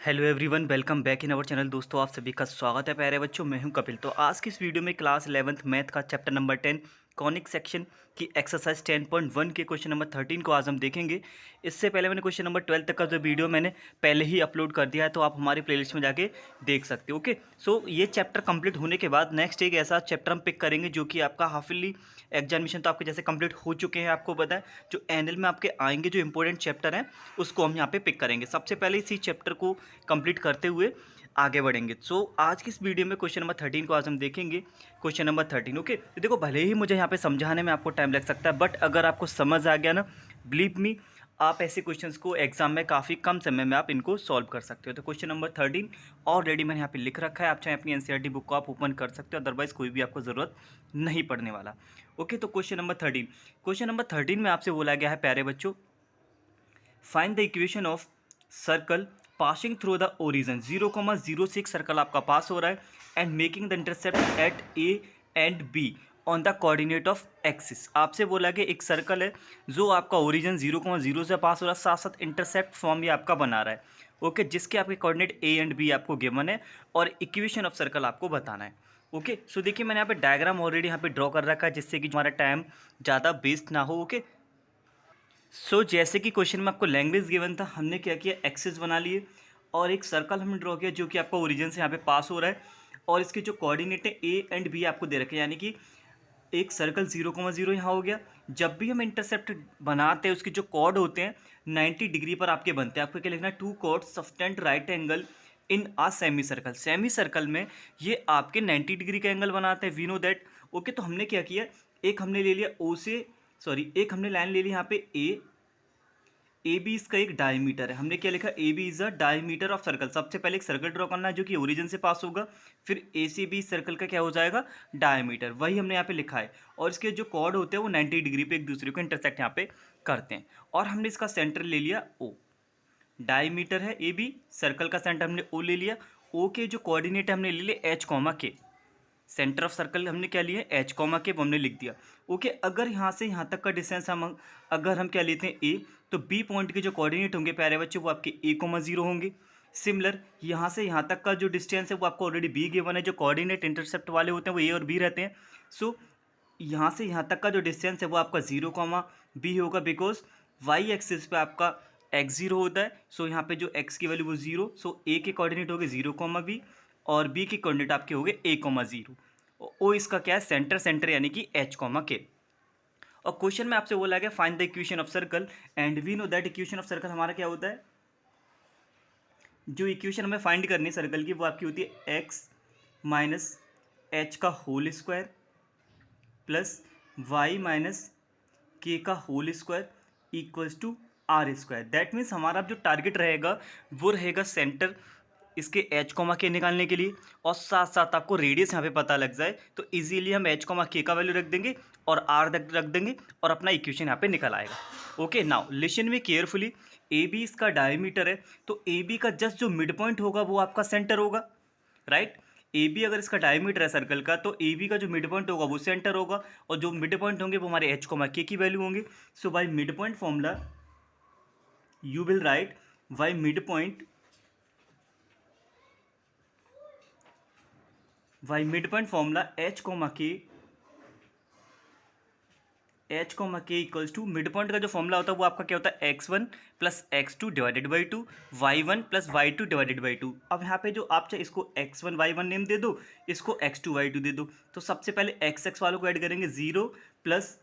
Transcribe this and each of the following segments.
Hello everyone, welcome back in our channel. दोस्तों, आप सभी का स्वागत है प्यारे बच्चों। मैं हूं कपिल। तो आज की इस वीडियो में क्लास 11th मैथ का चैप्टर नंबर 10 कॉनिक सेक्शन की एक्सरसाइज 10.1 के क्वेश्चन नंबर 13 को आज हम देखेंगे। इससे पहले मैंने क्वेश्चन नंबर 12 तक का जो वीडियो मैंने पहले ही अपलोड कर दिया है, तो आप हमारी प्लेलिस्ट में जाके देख सकते हो। ओके, सो ये चैप्टर कंप्लीट होने के बाद नेक्स्ट एक ऐसा चैप्टर हम पिक करेंगे जो कि आपका हाफिली एग्जामिनेशन तो आपके जैसे कंप्लीट हो चुके हैं, आपको पता है। जो एनुअल में आपके आएंगे जो इंपॉर्टेंट चैप्टर हैं उसको हम यहाँ पे पिक करेंगे। सबसे पहले इसी चैप्टर को कंप्लीट करते हुए आगे बढ़ेंगे। सो आज की इस वीडियो में क्वेश्चन नंबर 13 को आज हम देखेंगे। Question number 13, okay. तो देखो, भले ही मुझे यहाँ पे समझाने में आपको टाइम लग सकता है, बट अगर आपको समझ आ गया ना, बिलीव मी, आप ऐसे क्वेश्चंस को एग्जाम में काफ़ी कम समय में आप इनको सॉल्व कर सकते हो। तो क्वेश्चन नंबर 13 ऑलरेडी मैंने यहाँ पे लिख रखा है। आप चाहे अपनी एनसीईआरटी बुक को आप ओपन कर सकते हो, अदरवाइज कोई भी आपको ज़रूरत नहीं पड़ने वाला। ओके, तो क्वेश्चन नंबर 13 में आपसे बोला गया है प्यारे बच्चों, find the equation of circle passing through the origin 0,06 circle आपका पास हो रहा है and making the intercept at A and B on the coordinate of axis. आपसे बोला कि एक सर्कल है जो आपका ओरिजन 0,0 से पास हो रहा है, साथ साथ इंटरसेप्ट फॉर्म भी आपका बना रहा है। ओके, जिसके आपके कोऑर्डिनेट ए एंड बी आपको गिवन है और इक्वेशन ऑफ सर्कल आपको बताना है। ओके, सो देखिए, मैंने यहाँ पे डायग्राम ऑलरेडी यहाँ पे ड्रॉ कर रखा है, जिससे कि हमारा टाइम ज़्यादा वेस्ट ना हो। ओके, जैसे कि क्वेश्चन में आपको लैंग्वेज गिवन था, हमने क्या किया, एक्सिस बना लिए और एक सर्कल हमने ड्रॉ किया जो कि आपका ओरिजिन से यहाँ पे पास हो रहा है और इसके जो कोऑर्डिनेट है ए एंड बी आपको दे रखे हैं, यानी कि एक सर्कल 0,0 यहाँ हो गया। जब भी हम इंटरसेप्ट बनाते हैं उसके जो कॉर्ड होते हैं 90 डिग्री पर आपके बनते हैं। आपको क्या लिखना है, two chord subtend right angle in a semi circle. Semi circle में ये आपके 90 डिग्री का एंगल बनाते हैं, वी नो दैट। ओके, तो हमने क्या किया, एक हमने ले लिया ओ से, सॉरी, एक हमने लाइन ले ली यहाँ पे ए बी इसका एक डायमीटर है। हमने क्या लिखा, A B is a diameter of circle. सबसे पहले एक सर्कल ड्रॉ करना है जो कि ओरिजिन से पास होगा, फिर ए से बी सर्कल का क्या हो जाएगा, डायमीटर। वही हमने यहाँ पे लिखा है और इसके जो कॉर्ड होते हैं वो 90 डिग्री पे एक दूसरे को इंटरसेक्ट यहाँ पे करते हैं। और हमने इसका सेंटर ले लिया ओ, डायमीटर है ए बी, सर्कल का सेंटर हमने ओ ले लिया। ओ के जो कोऑर्डिनेट हमने ले लिए एच कॉमा के, सेंटर ऑफ सर्कल हमने क्या लिया, एच कॉमा के, हमने लिख दिया। ओके, अगर यहाँ से यहाँ तक का डिस्टेंस अगर हम क्या लेते हैं ए, तो बी पॉइंट के जो कोऑर्डिनेट होंगे प्यारे बच्चे वो आपके a,0 होंगे। सिमिलर यहाँ से यहाँ तक का जो डिस्टेंस है वो आपको ऑलरेडी बी गिवन है। जो कोऑर्डिनेट इंटरसेप्ट वाले होते हैं वो ए और बी रहते हैं। सो यहाँ से यहाँ तक का जो डिस्टेंस है वो आपका 0,b होगा, बिकॉज वाई एक्सिस पे आपका x0 होता है। सो यहाँ पे जो x की वैल्यू वो 0, सो a के कोऑर्डिनेट हो गए 0,b और b के कोऑर्डिनेट आपके हो गए a,0। ओ इसका क्या है, सेंटर यानी कि h,k। और क्वेश्चन में आपसे बोला गया find the equation of circle and we know that equation of circle हमारा क्या होता है, जो इक्वेशन हमें फाइंड करनी है सर्कल की वो आपकी होती है एक्स माइनस एच का whole square plus Y minus K का whole square equals to R square. That means हमारा जो टारगेट रहेगा वो रहेगा सेंटर इसके एच कॉमा के निकालने के लिए, और साथ साथ आपको रेडियस यहाँ पे पता लग जाए तो इजीली हम एच कॉमा के का वैल्यू रख देंगे और आर रख देंगे और अपना इक्वेशन यहाँ पे निकल आएगा। Okay, now listen me carefully. A B इसका डायमीटर है, तो ए बी का जस्ट जो मिड पॉइंट होगा वो आपका सेंटर होगा, राइट। ए बी अगर इसका डायमीटर है सर्कल का, तो ए बी का जो मिड पॉइंट होगा वो सेंटर होगा और जो मिड पॉइंट होंगे वो हमारे एच कॉमा के की वैल्यू होंगे। So by mid point formula you will write by mid point formula H comma K equals to mid point का जो फॉर्मूला होता है वो आपका क्या होता है, x1 plus x2 divided by 2, y1 plus y2 divided by 2। अब यहाँ पे जो आप चाहे इसको x1 y1 नेम दे दो, इसको x2 y2 दे दो। तो सबसे पहले x वालों को ऐड करेंगे, 0 plus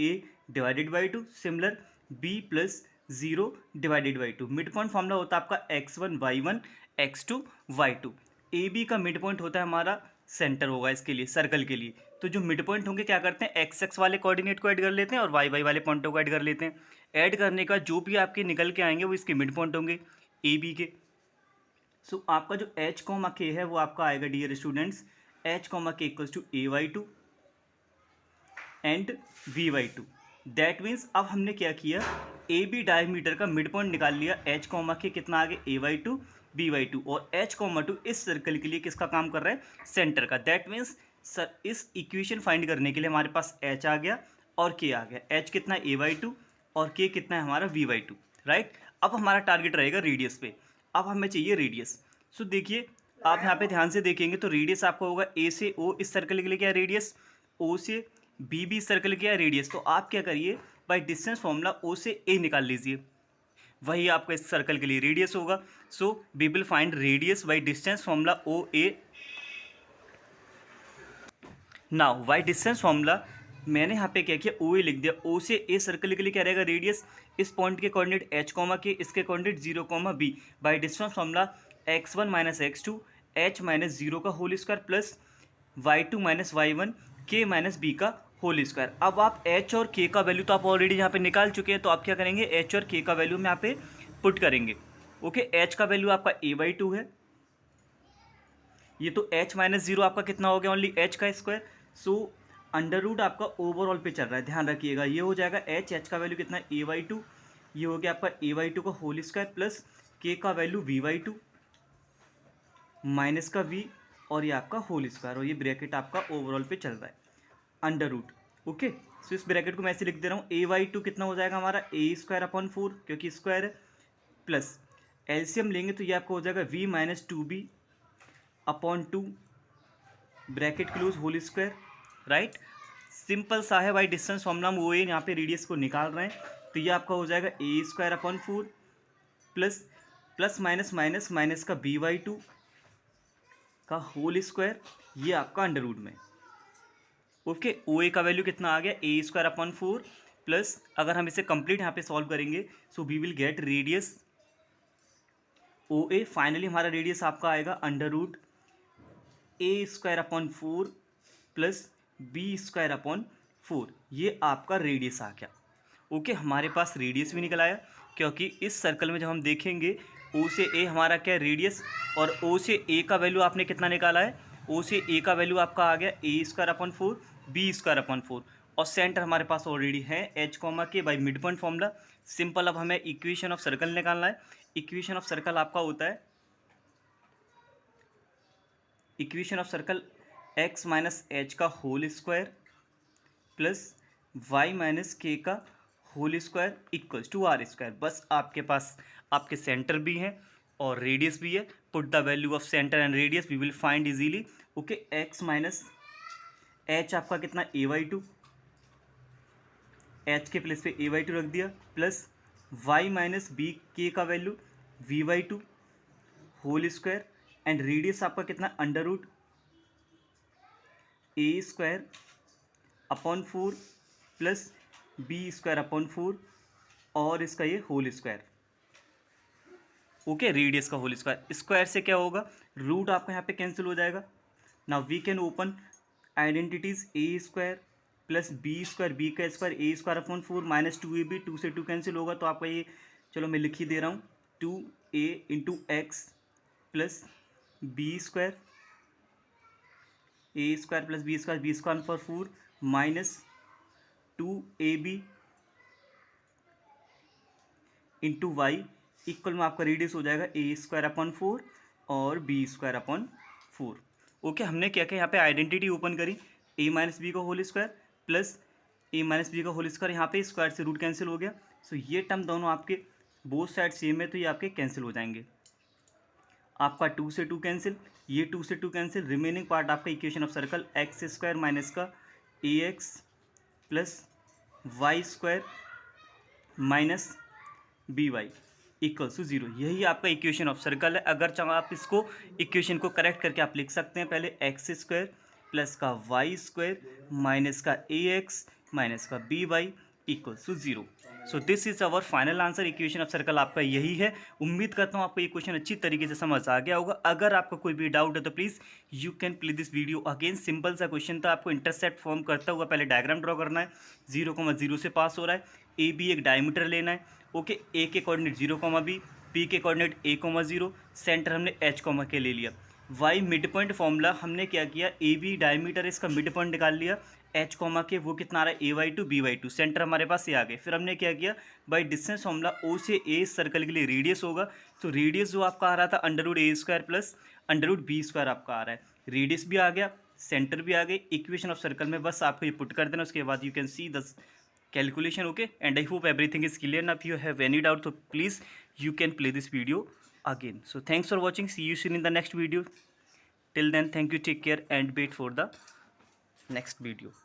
a divided by 2, similar b plus 0 divided by 2। Mid point formula होता है आपका x1 y1 x2 y2। A B का मिड पॉइंट होता है हमारा सेंटर होगा इसके लिए, सर्कल के लिए। तो जो मिड पॉइंट होंगे क्या करते हैं, एक्स वाले कोऑर्डिनेट को ऐड कर लेते हैं और वाई वाले पॉइंटों को ऐड कर लेते हैं। ऐड करने का जो भी आपके निकल के आएंगे वो इसके मिड पॉइंट होंगे ए बी के। सो आपका जो एच कॉमा के है वो आपका आएगा dear students, H comma K equals to a/2 and b/2। That means अब हमने क्या किया, ए बी डायमीटर का मिड पॉइंट निकाल लिया, एच कॉमा के कितना आ गया, a/2 b/2, और h,2 इस सर्कल के लिए किसका काम कर रहा है, सेंटर का। दैट मीन्स सर इस इक्वेशन फाइंड करने के लिए हमारे पास h आ गया और k आ गया। h कितना है a/2 और k कितना है हमारा v/2। राइट। अब हमारा टारगेट रहेगा रेडियस पे। अब हमें चाहिए रेडियस। सो देखिए आप यहाँ पे ध्यान से देखेंगे तो रेडियस आपका होगा ए से ओ, इस सर्कल के लिए क्या है रेडियस, ओ से बी भी सर्कल क्या है रेडियस। तो आप क्या करिए, बाय डिस्टेंस फॉर्मूला ओ से ए निकाल लीजिए, वही आपका इस सर्कल के लिए रेडियस होगा। So we will find radius by distance formula O A. Now by distance formula मैंने यहाँ पे क्या किया, ओ ए लिख दिया। ओ से ए सर्कल के लिए क्या रहेगा रेडियस, इस पॉइंट के कोऑर्डिनेट एच कॉमा के, इसके coordinate 0, B. By distance formula x1 minus x2 h minus 0 का whole square plus y2 minus y1 k minus B का होल स्क्वायर। अब आप h और k का वैल्यू तो आप ऑलरेडी यहाँ पे निकाल चुके हैं, तो आप क्या करेंगे, h और k का वैल्यू में यहाँ पे पुट करेंगे। ओके, h का वैल्यू आपका a/2 है, ये तो h माइनस 0 आपका कितना हो गया, ओनली h का स्क्वायर। सो अंडर रूट आपका ओवरऑल पे चल रहा है, ध्यान रखिएगा। ये हो जाएगा h का वैल्यू कितना है a/2, ये हो गया आपका a/2 का होल स्क्वायर प्लस k का वैल्यू v/2 माइनस का v और ये आपका होल स्क्वायर, और ये ब्रैकेट आपका ओवरऑल पे चल रहा है अंडर रूट। ओके, सो इस ब्रैकेट को मैं ऐसे लिख दे रहा हूँ, a/2 कितना हो जाएगा हमारा a² क्योंकि स्क्वायर है, प्लस एलसीएम लेंगे तो ये आपका हो जाएगा v minus 2b/2 bracket close whole square, right. Simple सा है, बाई डिस्टेंस फॉर्मूला हम वो यहाँ पे रेडियस को निकाल रहे हैं, तो ये आपका हो जाएगा a² plus plus minus minus minus का b/2 का होल स्क्वायर, ये आपका अंडर रूट में। ओके, ओ ए का वैल्यू कितना आ गया a² प्लस, अगर हम इसे कंप्लीट यहाँ पे सॉल्व करेंगे so we will get radius O A. Finally हमारा रेडियस आपका आएगा under root a² plus b²/4, ये आपका रेडियस आ गया। ओके, हमारे पास रेडियस भी निकल आया, क्योंकि इस सर्कल में जब हम देखेंगे ओ से ए हमारा क्या रेडियस, और ओ से ए का वैल्यू आपने कितना निकाला है, ओ से ए का वैल्यू आपका आ गया a² b²/4, और सेंटर हमारे पास ऑलरेडी है h कॉमा के by mid point formula. Simple, अब हमें इक्वेशन ऑफ सर्कल निकालना है। इक्वेशन ऑफ सर्कल आपका होता है, equation of circle x minus H का whole square plus y minus K का whole square equals to r²। बस आपके पास आपके सेंटर भी हैं और रेडियस भी है। Put the value of centre and radius, we will find easily. Okay, x minus H आपका कितना a/2, h के प्लेस पे a/2 रख दिया, प्लस y माइनस बी के का value v/2 whole square, and radius आपका कितना under root a² plus b² और इसका ये होल स्क्वायर। ओके, रेडियस का होल स्क्वायर, स्क्वायर से क्या होगा, रूट आपका यहाँ पे कैंसिल हो जाएगा। Now we can open identities, a² plus b² b का स्क्वायर a² माइनस 2ab, 2 से 2 कैंसिल होगा, तो आपका ये, चलो मैं लिख ही दे रहा हूँ, 2a into X plus b² a² plus b² minus 2ab into Y equal में आपका रेडियस हो जाएगा a² और b²/4। ओके, हमने क्या किया यहाँ पे आइडेंटिटी ओपन करी, a माइनस बी का whole square plus a minus B का होल स्क्वायर, यहाँ पे स्क्वायर से रूट कैंसिल हो गया। सो ये टर्म दोनों आपके बोथ साइड सेम है, तो ये आपके कैंसिल हो जाएंगे। आपका 2 से 2 कैंसिल, ये 2 से 2 कैंसिल, रिमेनिंग पार्ट आपका equation of circle x² minus का ax plus y² minus by equals to 0। यही आपका इक्वेशन ऑफ सर्कल है। अगर चाहो आप इसको इक्वेशन को करेक्ट करके आप लिख सकते हैं, पहले x² प्लस का y² माइनस का ax माइनस का by equals to 0। So this is our final answer. Equation of circle आपका यही है। उम्मीद करता हूँ आपको ये क्वेश्चन अच्छी तरीके से समझ आ गया होगा। अगर आपका कोई भी डाउट है तो please you can play this video again. Simple सा क्वेश्चन था, आपको इंटरसेप्ट फॉर्म करता हुआ पहले डायग्राम ड्रॉ करना है, 0,0 से पास हो रहा है, ए बी एक डायमीटर लेना है। ओके, ए के कोऑर्डिनेट 0, बी के कोऑर्डिनेट a,0, सेंटर हमने h, के ले लिया। y मिड पॉइंट फॉर्मूला हमने क्या किया, ए बी डायमीटर इसका मिड पॉइंट निकाल लिया, h, के वो कितना आ रहा है a/2 b/2, सेंटर हमारे पास ये आ गए। फिर हमने क्या किया, बाई डिस्टेंस फॉर्मूला o से a सर्कल के लिए रेडियस होगा, तो रेडियस जो आपका आ रहा था √a² प्लस √b² आपका आ रहा है। रेडियस भी आ गया, सेंटर भी आ गए। इक्वेशन ऑफ सर्कल में बस आपको ये पुट कर देना, उसके बाद you can see the calculation. Okay, and I hope everything is clear. Now if you have any doubt, so please you can play this video again. So thanks for watching. See you soon in the next video. Till then, thank you, take care, and wait for the next video.